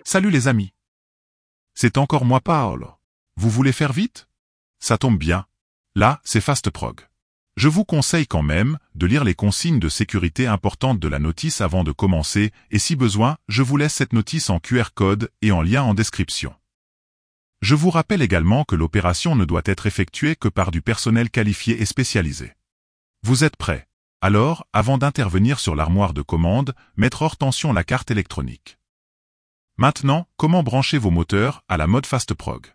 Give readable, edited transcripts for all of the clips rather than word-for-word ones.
Salut les amis. C'est encore moi Paolo. Vous voulez faire vite? Ça tombe bien. Là, c'est FastProg. Je vous conseille quand même de lire les consignes de sécurité importantes de la notice avant de commencer et si besoin, je vous laisse cette notice en QR code et en lien en description. Je vous rappelle également que l'opération ne doit être effectuée que par du personnel qualifié et spécialisé. Vous êtes prêts? Alors, avant d'intervenir sur l'armoire de commande, mettre hors tension la carte électronique. Maintenant, comment brancher vos moteurs à la mode FastProg?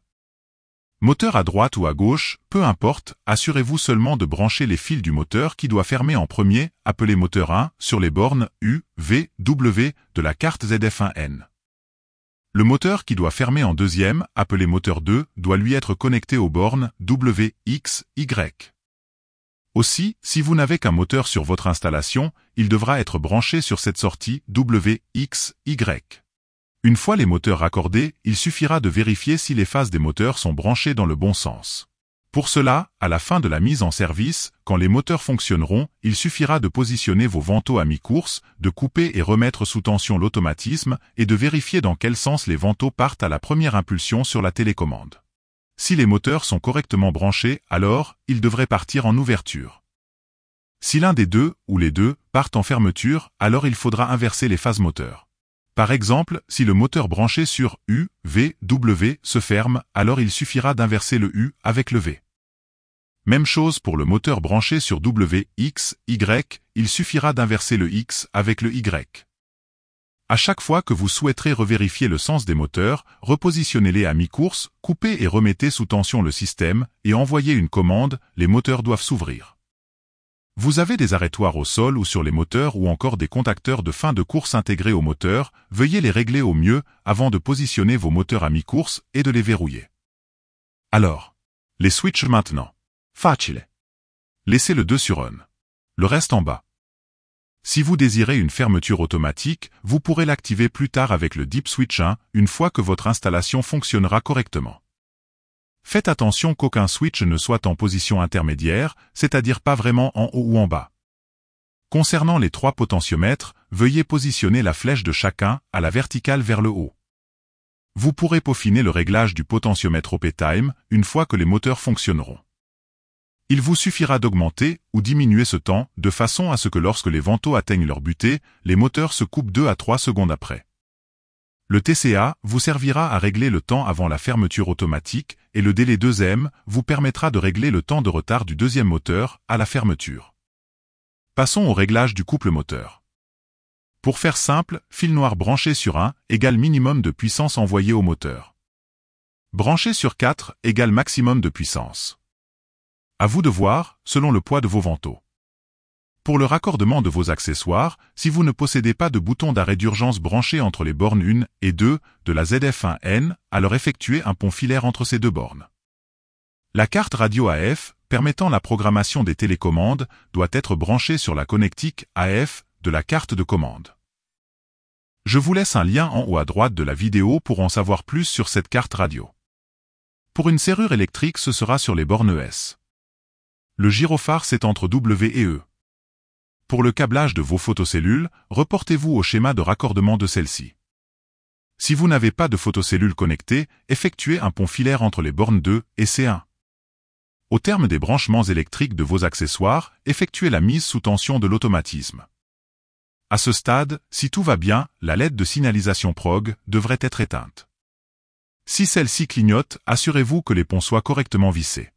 Moteur à droite ou à gauche, peu importe, assurez-vous seulement de brancher les fils du moteur qui doit fermer en premier, appelé moteur 1, sur les bornes U, V, W de la carte ZF1N. Le moteur qui doit fermer en deuxième, appelé moteur 2, doit lui être connecté aux bornes W, X, Y. Aussi, si vous n'avez qu'un moteur sur votre installation, il devra être branché sur cette sortie W, X, Y. Une fois les moteurs raccordés, il suffira de vérifier si les phases des moteurs sont branchées dans le bon sens. Pour cela, à la fin de la mise en service, quand les moteurs fonctionneront, il suffira de positionner vos vantaux à mi-course, de couper et remettre sous tension l'automatisme et de vérifier dans quel sens les vantaux partent à la première impulsion sur la télécommande. Si les moteurs sont correctement branchés, alors, ils devraient partir en ouverture. Si l'un des deux, ou les deux, partent en fermeture, alors il faudra inverser les phases moteurs. Par exemple, si le moteur branché sur U, V, W se ferme, alors il suffira d'inverser le U avec le V. Même chose pour le moteur branché sur W, X, Y, il suffira d'inverser le X avec le Y. À chaque fois que vous souhaiterez revérifier le sens des moteurs, repositionnez-les à mi-course, coupez et remettez sous tension le système, et envoyez une commande, les moteurs doivent s'ouvrir. Vous avez des arrêtoirs au sol ou sur les moteurs ou encore des contacteurs de fin de course intégrés au moteur, veuillez les régler au mieux avant de positionner vos moteurs à mi-course et de les verrouiller. Alors, les switches maintenant. Facile. Laissez le 2 sur on. Le reste en bas. Si vous désirez une fermeture automatique, vous pourrez l'activer plus tard avec le Deep Switch 1, une fois que votre installation fonctionnera correctement. Faites attention qu'aucun switch ne soit en position intermédiaire, c'est-à-dire pas vraiment en haut ou en bas. Concernant les 3 potentiomètres, veuillez positionner la flèche de chacun à la verticale vers le haut. Vous pourrez peaufiner le réglage du potentiomètre OP-Time une fois que les moteurs fonctionneront. Il vous suffira d'augmenter ou diminuer ce temps de façon à ce que lorsque les vantaux atteignent leur butée, les moteurs se coupent 2 à 3 secondes après. Le TCA vous servira à régler le temps avant la fermeture automatique et le délai 2M vous permettra de régler le temps de retard du deuxième moteur à la fermeture. Passons au réglage du couple moteur. Pour faire simple, fil noir branché sur 1 égale minimum de puissance envoyée au moteur. Branché sur 4 égale maximum de puissance. À vous de voir, selon le poids de vos vantaux. Pour le raccordement de vos accessoires, si vous ne possédez pas de bouton d'arrêt d'urgence branché entre les bornes 1 et 2 de la ZF1N, alors effectuez un pont filaire entre ces deux bornes. La carte radio AF, permettant la programmation des télécommandes, doit être branchée sur la connectique AF de la carte de commande. Je vous laisse un lien en haut à droite de la vidéo pour en savoir plus sur cette carte radio. Pour une serrure électrique, ce sera sur les bornes ES. Le gyrophare c'est entre W et E. Pour le câblage de vos photocellules, reportez-vous au schéma de raccordement de celle-ci. Si vous n'avez pas de photocellules connectées, effectuez un pont filaire entre les bornes 2 et C1. Au terme des branchements électriques de vos accessoires, effectuez la mise sous tension de l'automatisme. À ce stade, si tout va bien, la LED de signalisation PROG devrait être éteinte. Si celle-ci clignote, assurez-vous que les ponts soient correctement vissés.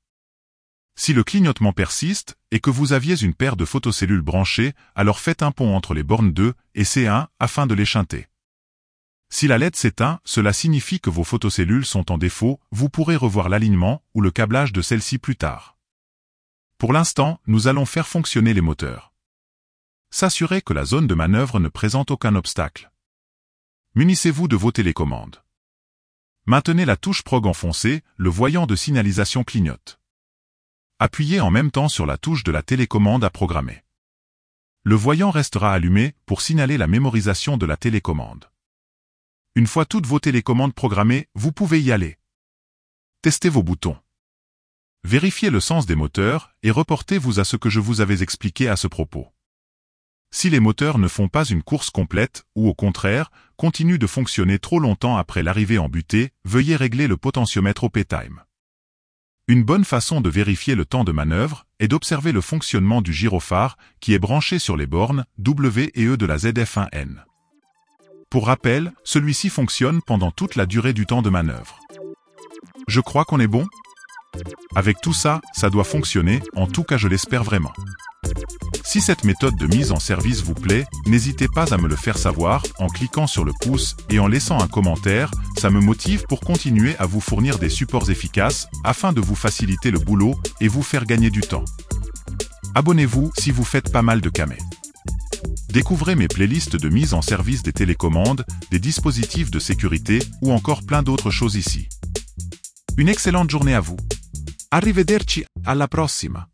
Si le clignotement persiste et que vous aviez une paire de photocellules branchées, alors faites un pont entre les bornes 2 et C1 afin de les shunter. Si la LED s'éteint, cela signifie que vos photocellules sont en défaut, vous pourrez revoir l'alignement ou le câblage de celles-ci plus tard. Pour l'instant, nous allons faire fonctionner les moteurs. S'assurer que la zone de manœuvre ne présente aucun obstacle. Munissez-vous de vos télécommandes. Maintenez la touche PROG enfoncée, le voyant de signalisation clignote. Appuyez en même temps sur la touche de la télécommande à programmer. Le voyant restera allumé pour signaler la mémorisation de la télécommande. Une fois toutes vos télécommandes programmées, vous pouvez y aller. Testez vos boutons. Vérifiez le sens des moteurs et reportez-vous à ce que je vous avais expliqué à ce propos. Si les moteurs ne font pas une course complète, ou au contraire, continuent de fonctionner trop longtemps après l'arrivée en butée, veuillez régler le potentiomètre au P-Time. Une bonne façon de vérifier le temps de manœuvre est d'observer le fonctionnement du gyrophare qui est branché sur les bornes W et E de la ZF1N. Pour rappel, celui-ci fonctionne pendant toute la durée du temps de manœuvre. Je crois qu'on est bon? Avec tout ça, ça doit fonctionner, en tout cas je l'espère vraiment. Si cette méthode de mise en service vous plaît, n'hésitez pas à me le faire savoir en cliquant sur le pouce et en laissant un commentaire, ça me motive pour continuer à vous fournir des supports efficaces afin de vous faciliter le boulot et vous faire gagner du temps. Abonnez-vous si vous faites pas mal de camé. Découvrez mes playlists de mise en service des télécommandes, des dispositifs de sécurité ou encore plein d'autres choses ici. Une excellente journée à vous. Arrivederci, alla prossima.